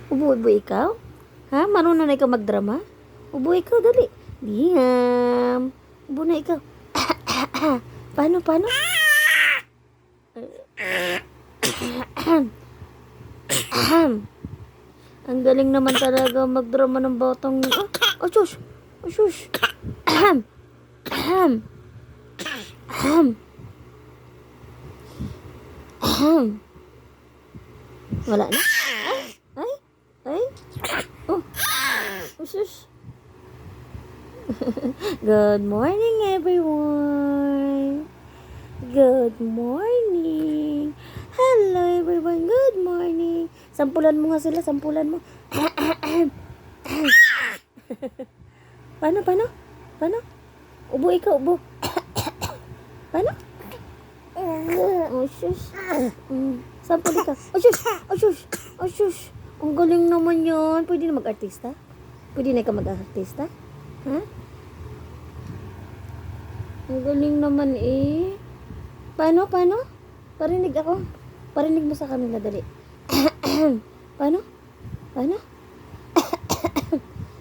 Ubo ikaw? Ha? Marunong na ikaw magdrama? Ubo ikaw, dali. Liam. Ubo na ikaw. Paano? Ang galing naman talaga magdrama ng batang ni... Oh, shush! Oh, shush! Wala na? Ay? Oh, shush! Good morning, everyone! Good morning! Hello, everyone! Good morning! Sampulan mo nga sila, sampulan mo. Paano? Ubo ikaw, ubo. Paano? Oh, shush. Sampul ka. Oh, shush. Ang galing naman yun. Pwede na mag-artista? Pwede na ka mag-artista? Ha? Ang galing naman eh. Paano? Parinig ako. Parinig mo sa kanila, dali. Paano?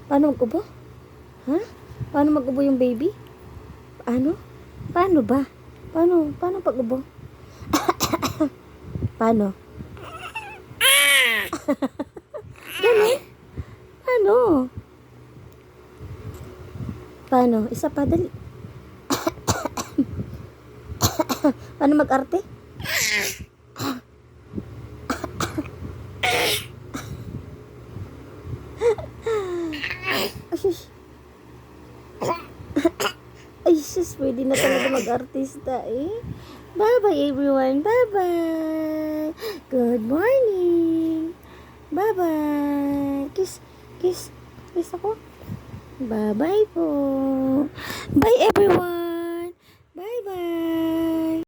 Paano mag-ubo? Ha? Paano mag-ubo yung baby? Paano ba? Paano pag-ubo? Paano? Ganun? Paano? Isa pa, dali. Paano mag-arte? Ay, sus, pwede na talaga mag-artista eh. Bye-bye, everyone. Bye-bye. Good morning. Bye-bye. Kiss ako. Bye-bye po. Bye, everyone.